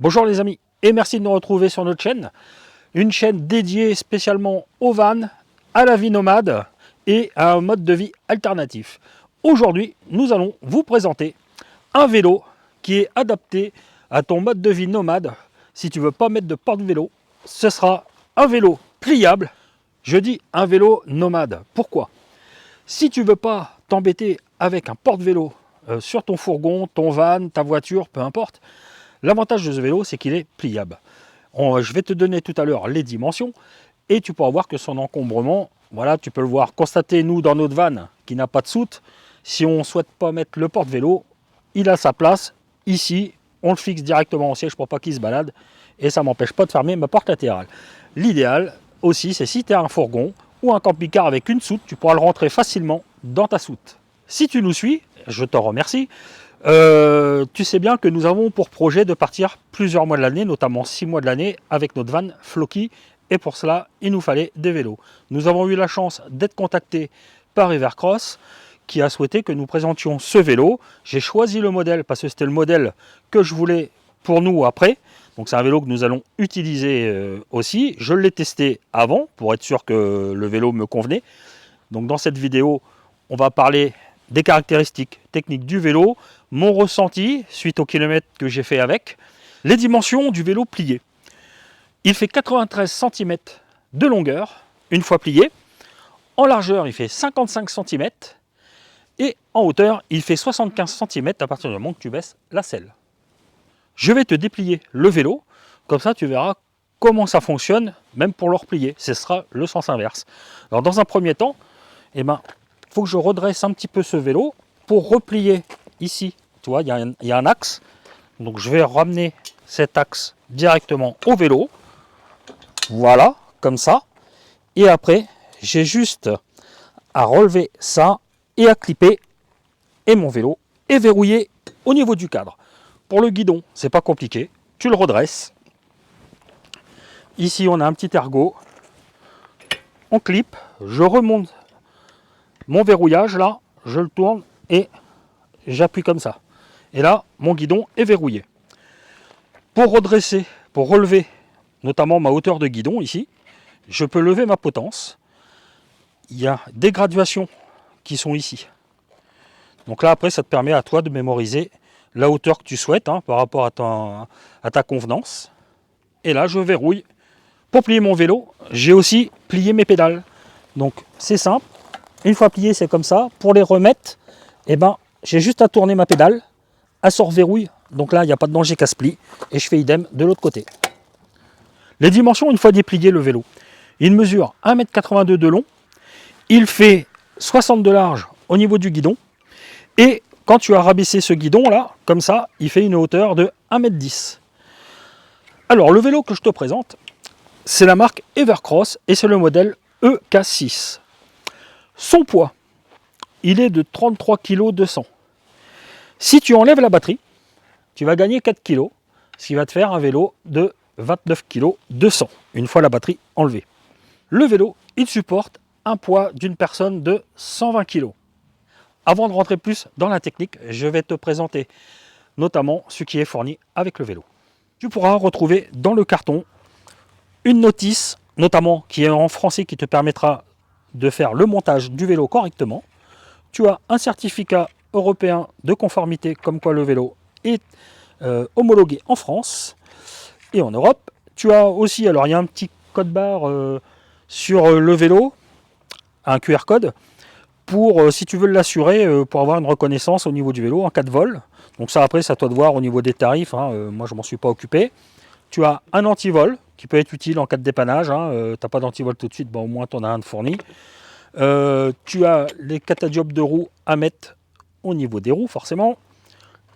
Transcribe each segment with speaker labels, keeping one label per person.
Speaker 1: Bonjour les amis et merci de nous retrouver sur notre chaîne. Une chaîne dédiée spécialement au van, à la vie nomade et à un mode de vie alternatif. Aujourd'hui, nous allons vous présenter un vélo qui est adapté à ton mode de vie nomade. Si tu ne veux pas mettre de porte-vélo, ce sera un vélo pliable. Je dis un vélo nomade. Pourquoi? Si tu ne veux pas t'embêter avec un porte-vélo sur ton fourgon, ton van, ta voiture, peu importe, l'avantage de ce vélo, c'est qu'il est pliable. Je vais te donner tout à l'heure les dimensions et tu pourras voir que son encombrement, voilà, tu peux le voir, constater nous dans notre van qui n'a pas de soute. Si on ne souhaite pas mettre le porte-vélo, il a sa place ici, on le fixe directement au siège pour pas qu'il se balade et ça ne m'empêche pas de fermer ma porte latérale. L'idéal aussi, c'est si tu as un fourgon ou un camping-car avec une soute, tu pourras le rentrer facilement dans ta soute. Si tu nous suis, je t'en remercie. Tu sais bien que nous avons pour projet de partir plusieurs mois de l'année, notamment 6 mois de l'année, avec notre van Floki. Et pour cela, il nous fallait des vélos. Nous avons eu la chance d'être contactés par Evercross, qui a souhaité que nous présentions ce vélo. J'ai choisi le modèle parce que c'était le modèle que je voulais pour nous après. Donc c'est un vélo que nous allons utiliser aussi. Je l'ai testé avant pour être sûr que le vélo me convenait. Donc dans cette vidéo, on va parler des caractéristiques techniques du vélo, mon ressenti suite aux kilomètres que j'ai fait avec, les dimensions du vélo plié. Il fait 93 cm de longueur, une fois plié. En largeur, il fait 55 cm. Et en hauteur, il fait 75 cm à partir du moment que tu baisses la selle. Je vais te déplier le vélo, comme ça tu verras comment ça fonctionne, même pour le replier. Ce sera le sens inverse. Alors dans un premier temps, il faut que je redresse un petit peu ce vélo pour replier ici. Tu vois, il y a un axe. Donc je vais ramener cet axe directement au vélo. Voilà, comme ça. Et après, j'ai juste à relever ça et à clipper. Et mon vélo est verrouillé au niveau du cadre. Pour le guidon, c'est pas compliqué. Tu le redresses. Ici, on a un petit ergot. On clip. Je remonte mon verrouillage là. Je le tourne et j'appuie comme ça. Et là, mon guidon est verrouillé. Pour redresser, pour relever notamment ma hauteur de guidon ici, je peux lever ma potence. Il y a des graduations qui sont ici. Donc là, après, ça te permet à toi de mémoriser la hauteur que tu souhaites par rapport à ta convenance. Et là, je verrouille. Pour plier mon vélo, j'ai aussi plié mes pédales. Donc c'est simple. Une fois plié, c'est comme ça. Pour les remettre, j'ai juste à tourner ma pédale. Elle se reverrouille. Donc là, il n'y a pas de danger qu'elle se plie. Et je fais idem de l'autre côté. Les dimensions, une fois déplié le vélo, il mesure 1,82 m de long. Il fait 60 de large au niveau du guidon. Et quand tu as rabaissé ce guidon là, comme ça, il fait une hauteur de 1,10 m. Alors, le vélo que je te présente, c'est la marque Evercross et c'est le modèle EK6. Son poids, il est de 33 kg 200. Si tu enlèves la batterie, tu vas gagner 4 kg, ce qui va te faire un vélo de 29 kg 200, une fois la batterie enlevée. Le vélo, il supporte un poids d'une personne de 120 kg. Avant de rentrer plus dans la technique, je vais te présenter notamment ce qui est fourni avec le vélo. Tu pourras retrouver dans le carton une notice, notamment qui est en français, qui te permettra de faire le montage du vélo correctement. Tu as un certificat européen de conformité, comme quoi le vélo est homologué en France et en Europe. Tu as aussi, alors il y a un petit code barre sur le vélo, un QR code, pour, si tu veux l'assurer, pour avoir une reconnaissance au niveau du vélo en cas de vol. Donc ça, après, c'est à toi de voir au niveau des tarifs. Moi, je ne m'en suis pas occupé. Tu as un antivol qui peut être utile en cas de dépannage. Tu n'as pas d'antivol tout de suite, au moins tu en as un de fourni. Tu as les catadiopes de roues à mettre au niveau des roues, forcément.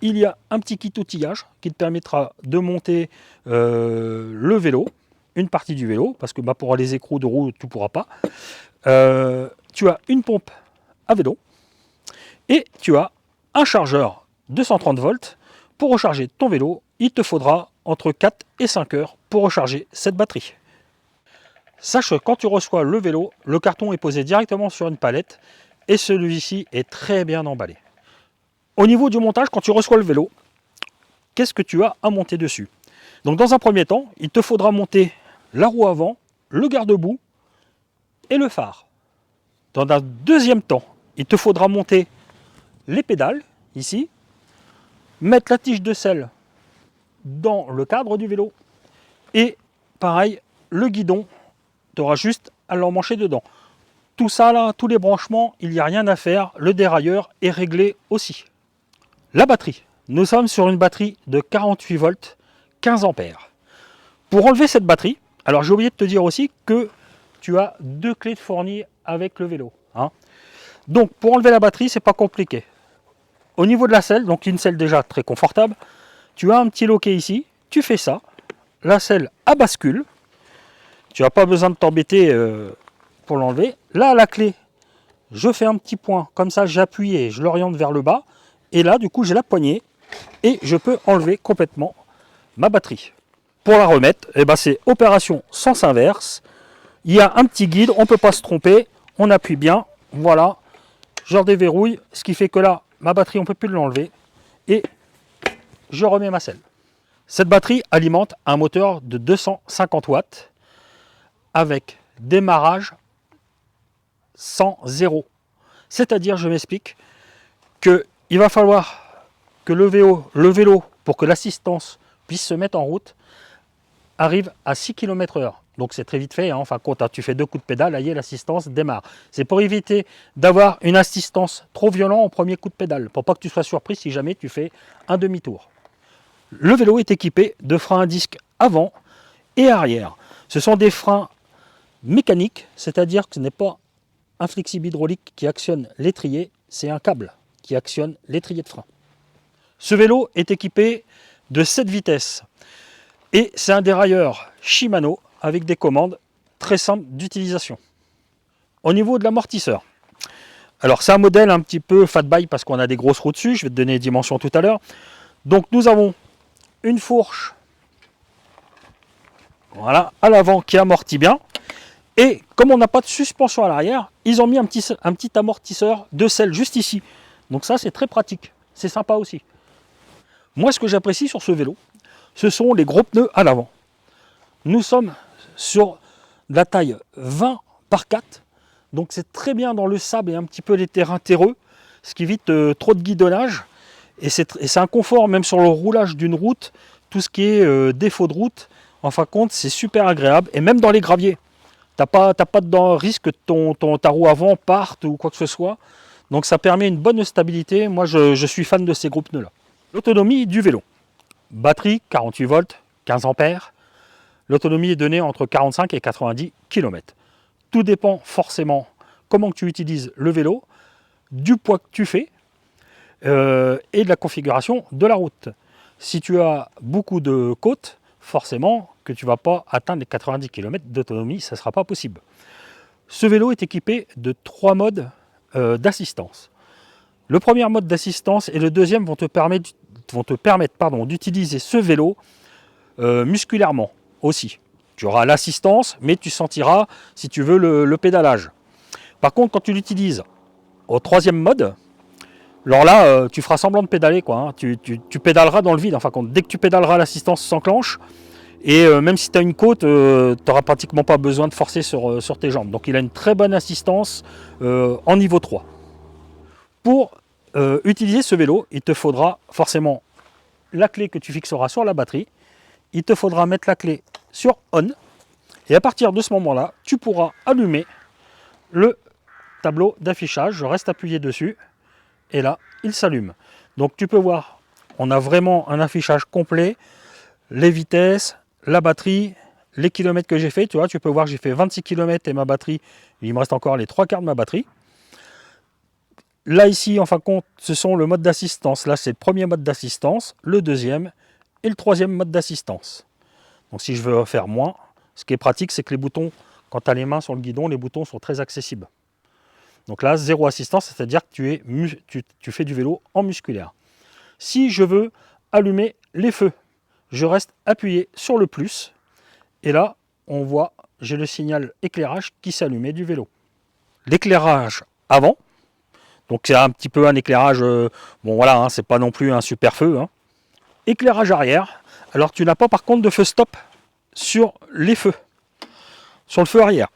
Speaker 1: Il y a un petit kit outillage qui te permettra de monter le vélo, une partie du vélo, parce que pour les écrous de roues, tu ne pourras pas. Tu as une pompe à vélo et tu as un chargeur de 130 volts. Pour recharger ton vélo, il te faudra entre 4 et 5 heures pour recharger cette batterie. Sache que quand tu reçois le vélo, le carton est posé directement sur une palette et celui-ci est très bien emballé. Au niveau du montage, quand tu reçois le vélo, qu'est-ce que tu as à monter dessus? Donc dans un premier temps, il te faudra monter la roue avant, le garde-boue et le phare. Dans un deuxième temps, il te faudra monter les pédales, ici, mettre la tige de selle dans le cadre du vélo et pareil, le guidon, tu auras juste à l'emmancher dedans. Tout ça là, tous les branchements, il n'y a rien à faire, le dérailleur est réglé aussi. La batterie, nous sommes sur une batterie de 48 volts, 15 ampères. Pour enlever cette batterie, alors j'ai oublié de te dire aussi que tu as 2 clés de fournie avec le vélo. Hein. Donc pour enlever la batterie, c'est pas compliqué. Au niveau de la selle, donc une selle déjà très confortable, tu as un petit loquet ici, tu fais ça, la selle à bascule, tu n'as pas besoin de t'embêter pour l'enlever. Là, la clé, je fais un petit point, comme ça j'appuie et je l'oriente vers le bas, et là du coup j'ai la poignée, et je peux enlever complètement ma batterie. Pour la remettre, eh ben, c'est opération sens inverse, il y a un petit guide, on ne peut pas se tromper, on appuie bien, voilà, je redéverrouille, ce qui fait que là, ma batterie on ne peut plus l'enlever, et je remets ma selle. Cette batterie alimente un moteur de 250 watts avec démarrage sans zéro. C'est-à-dire, je m'explique, qu'il va falloir que le vélo, pour que l'assistance puisse se mettre en route, arrive à 6 km/h. Donc c'est très vite fait, hein. Enfin, quand tu fais 2 coups de pédale, là, l'assistance démarre. C'est pour éviter d'avoir une assistance trop violente au premier coup de pédale, pour pas que tu sois surpris si jamais tu fais un demi-tour. Le vélo est équipé de freins à disque avant et arrière. Ce sont des freins mécaniques, c'est-à-dire que ce n'est pas un flexible hydraulique qui actionne l'étrier, c'est un câble qui actionne l'étrier de frein. Ce vélo est équipé de 7 vitesses et c'est un dérailleur Shimano avec des commandes très simples d'utilisation. Au niveau de l'amortisseur, alors c'est un modèle un petit peu fat bike parce qu'on a des grosses roues dessus, je vais te donner les dimensions tout à l'heure. Donc nous avons une fourche, voilà, à l'avant qui amortit bien. Et comme on n'a pas de suspension à l'arrière, ils ont mis un petit amortisseur de selle juste ici. Donc ça, c'est très pratique. C'est sympa aussi. Moi, ce que j'apprécie sur ce vélo, ce sont les gros pneus à l'avant. Nous sommes sur la taille 20 par 4. Donc c'est très bien dans le sable et un petit peu les terrains terreux, ce qui évite trop de guidonnage. Et c'est un confort même sur le roulage d'une route, tout ce qui est défaut de route. En fin de compte, c'est super agréable. Et même dans les graviers. T'as pas de risque que ta roue avant parte ou quoi que ce soit. Donc ça permet une bonne stabilité. Moi je suis fan de ces gros pneus là. L'autonomie du vélo. Batterie 48 volts, 15 ampères. L'autonomie est donnée entre 45 et 90 km. Tout dépend forcément comment tu utilises le vélo, du poids que tu fais et de la configuration de la route. Si tu as beaucoup de côtes, forcément que tu ne vas pas atteindre les 90 km d'autonomie, ça ne sera pas possible. Ce vélo est équipé de 3 modes d'assistance. Le premier mode d'assistance et le deuxième vont te permettre d'utiliser ce vélo musculairement aussi. Tu auras l'assistance, mais tu sentiras, si tu veux, le pédalage. Par contre, quand tu l'utilises au troisième mode, alors là, tu feras semblant de pédaler, quoi, hein. Tu pédaleras dans le vide. Enfin, dès que tu pédaleras, l'assistance s'enclenche. Et même si tu as une côte, tu n'auras pratiquement pas besoin de forcer sur tes jambes. Donc il a une très bonne assistance en niveau 3. Pour utiliser ce vélo, il te faudra forcément la clé que tu fixeras sur la batterie. Il te faudra mettre la clé sur On. Et à partir de ce moment-là, tu pourras allumer le tableau d'affichage. Je reste appuyé dessus. Et là, il s'allume. Donc tu peux voir, on a vraiment un affichage complet. Les vitesses, la batterie, les kilomètres que j'ai fait. Tu vois, tu peux voir que j'ai fait 26 km et ma batterie, il me reste encore les 3 quarts de ma batterie. Là, ici, en fin de compte, ce sont le mode d'assistance. Là, c'est le premier mode d'assistance, le deuxième et le troisième mode d'assistance. Donc, si je veux faire moins, ce qui est pratique, c'est que les boutons, quand tu as les mains sur le guidon, les boutons sont très accessibles. Donc là, zéro assistance, c'est-à-dire que tu fais du vélo en musculaire. Si je veux allumer les feux, je reste appuyé sur le plus. Et là, on voit, j'ai le signal éclairage qui s'allumait du vélo. L'éclairage avant, donc c'est un petit peu un éclairage, bon voilà, hein, c'est pas non plus un super feu. Hein. Éclairage arrière, Alors tu n'as pas par contre de feu stop sur les feux, sur le feu arrière.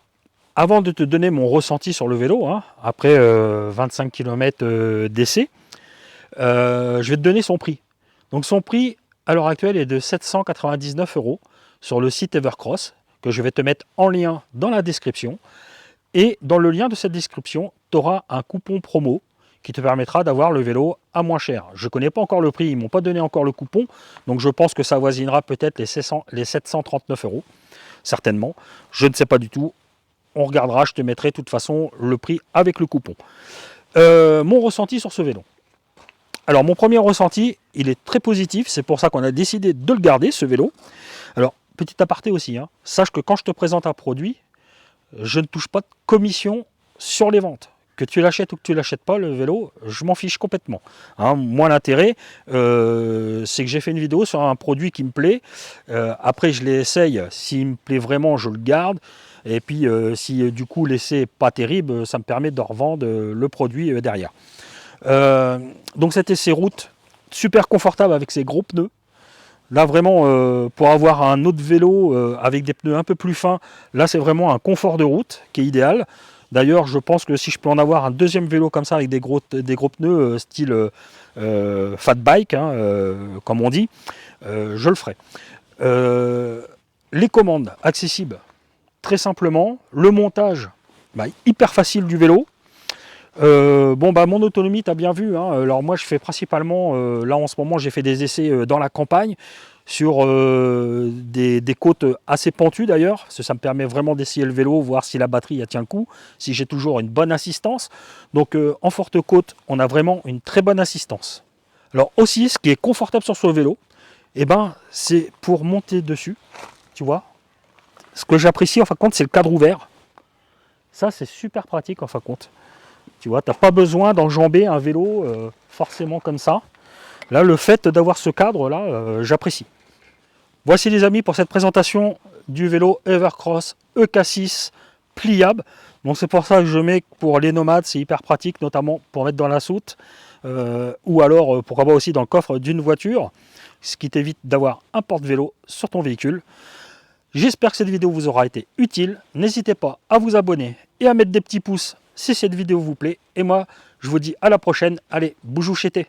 Speaker 1: Avant de te donner mon ressenti sur le vélo, hein, après 25 km d'essai, je vais te donner son prix. Donc son prix à l'heure actuelle est de 799 € sur le site Evercross, que je vais te mettre en lien dans la description. Et dans le lien de cette description, tu auras un coupon promo qui te permettra d'avoir le vélo à moins cher. Je ne connais pas encore le prix, ils ne m'ont pas donné encore le coupon, donc je pense que ça avoisinera peut-être les 739 €, certainement. Je ne sais pas du tout. On regardera, je te mettrai de toute façon le prix avec le coupon. Mon ressenti sur ce vélo. Alors mon premier ressenti, il est très positif, c'est pour ça qu'on a décidé de le garder, ce vélo. Alors, petit aparté aussi, hein, sache que quand je te présente un produit, je ne touche pas de commission sur les ventes. Que tu l'achètes ou que tu ne l'achètes pas, le vélo, je m'en fiche complètement. Hein, moi, l'intérêt, c'est que j'ai fait une vidéo sur un produit qui me plaît. Après, je l'essaye. S'il me plaît vraiment, je le garde. Et puis, si du coup l'essai n'est pas terrible, ça me permet de revendre le produit derrière. Donc cet essai route, super confortable avec ses gros pneus. Là vraiment, pour avoir un autre vélo avec des pneus un peu plus fins, là c'est vraiment un confort de route qui est idéal. D'ailleurs, je pense que si je peux en avoir un deuxième vélo comme ça avec des gros pneus style fat bike, hein, comme on dit, je le ferai. Les commandes accessibles très simplement. Le montage, hyper facile du vélo. Mon autonomie, tu as bien vu, hein. Alors moi je fais principalement, là en ce moment j'ai fait des essais dans la campagne, sur des côtes assez pentues d'ailleurs, parce que ça me permet vraiment d'essayer le vélo, voir si la batterie elle tient le coup, si j'ai toujours une bonne assistance. Donc en forte côte, on a vraiment une très bonne assistance. Alors aussi, ce qui est confortable sur ce vélo, c'est pour monter dessus, tu vois. Ce que j'apprécie en fin de compte, c'est le cadre ouvert. Ça c'est super pratique en fin de compte. Tu vois, tu n'as pas besoin d'enjamber un vélo forcément comme ça. Là, le fait d'avoir ce cadre-là, j'apprécie. Voici les amis pour cette présentation du vélo Evercross EK6 pliable. Donc c'est pour ça que je mets pour les nomades, c'est hyper pratique, notamment pour mettre dans la soute. Ou alors, pourquoi pas aussi dans le coffre d'une voiture, ce qui t'évite d'avoir un porte-vélo sur ton véhicule. J'espère que cette vidéo vous aura été utile. N'hésitez pas à vous abonner et à mettre des petits pouces si cette vidéo vous plaît. Et moi, je vous dis à la prochaine. Allez, bougou chété.